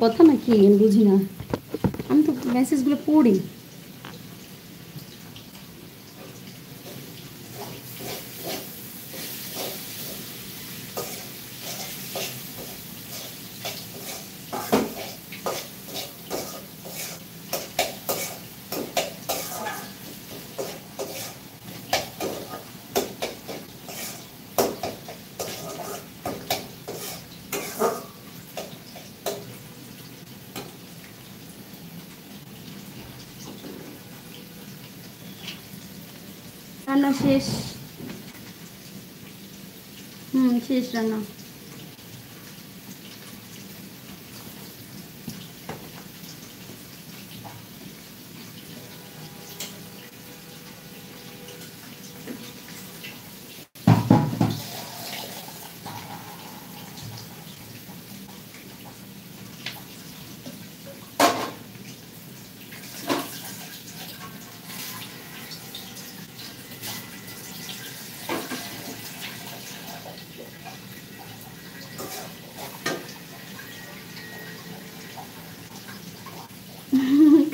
কথা নাকি বুঝি না, আমি তো মেসেজগুলো পড়ি। রান্না শেষ। শেষ রান্না।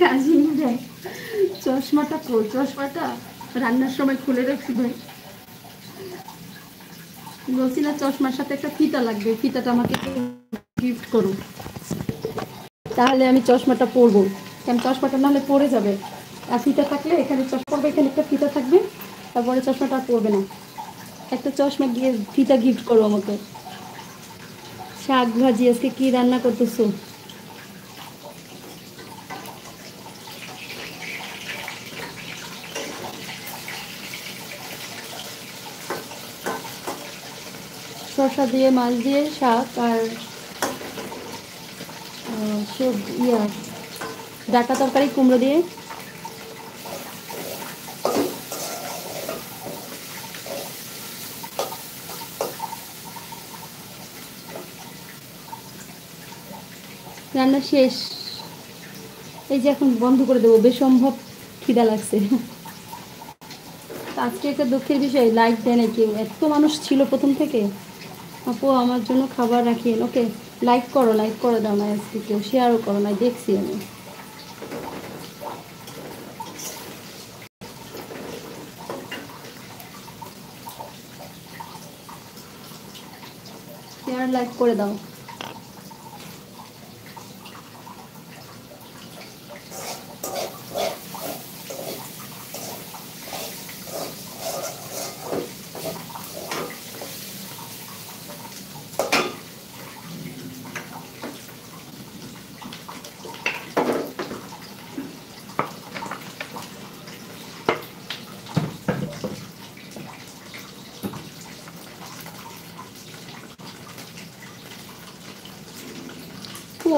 কাজী ভাই চশমাটা চশমাটা রান্নার সময় খুলে রাখছি ভাই। বলছি না চশমার সাথে একটা ফিতা লাগবে, ফিতাটা আমাকে গিফট করো, তাহলে আমি চশমাটা পরবো। কারণ চশমাটা নাহলে পরে যাবে, আর ফিতা থাকলে এখানে চশমা পরবে, এখানে একটা ফিতা থাকবে, তারপরে চশমাটা আর পরবে না। একটা চশমা গিয়ে ফিতা গিফট করো আমাকে। শাক ভাজি, আজকে কি রান্না করতেছো? শসা দিয়ে, মাছ দিয়ে শাক, আর সব ডাটা তরকারি কুমড়ো দিয়ে। রান্না শেষ, এই যে এখন বন্ধ করে দেবো, বেসম্ভব খিদা লাগছে। আজকে একটা দুঃখের বিষয়, লাইক দেয় না কেউ। এত মানুষ ছিল প্রথম থেকে। আপু আমার জন্য খাবার রাখিয়েন। ওকে, লাইক করো দাও না, আজকে কেউ শেয়ারও করো না, দেখছি আমি। শেয়ার লাইক করে দাও।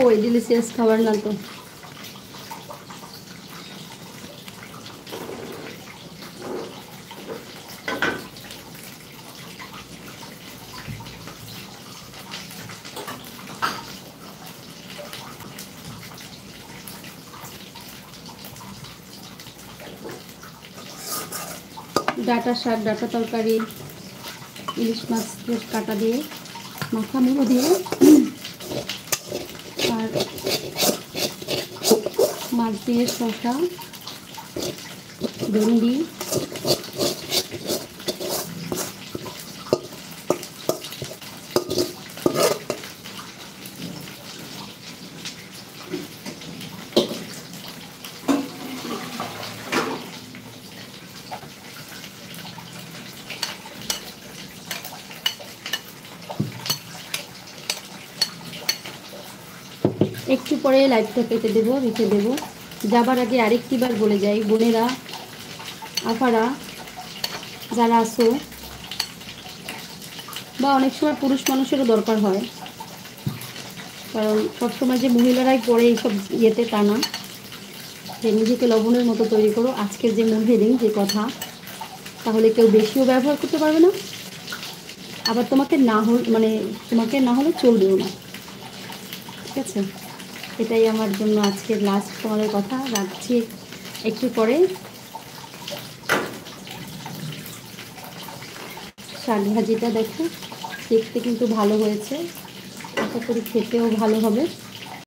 ওই ডিলিশিয়াস খাবার না তো। ডাটা শাক, ডাটা তরকারি, ইলিশ মাছের কাটা দিয়ে, মাথা মুড়ো দিয়ে, আর মাছ দিয়ে শসা, ভেন্ডি, একটু পরে লাইভটা কেটে দেবো, রেখে দেবো। যাবার আগে আরেকটি বার বলে যাই, বোনেরা, আপারা যারা আসো, বা অনেক সময় পুরুষ মানুষেরও দরকার হয়, কারণ সবসময় যে মহিলারাই পড়ে এইসব ইয়েতে তা না, যে নিজেকে লবণের মতো তৈরি করো। আজকের যে মূল হেডিং, যে কথা, তাহলে কেউ বেশিও ব্যবহার করতে পারবে না, আবার তোমাকে না হলে চলবেও না। ঠিক আছে, এটাই আমার জন্য আজকের লাস্ট তোমাদের কথা। রাখছি একটু পরে। শাক ভাজিটা দেখো, দেখতে কিন্তু ভালো হয়েছে, আশা করি খেতেও ভালো হবে।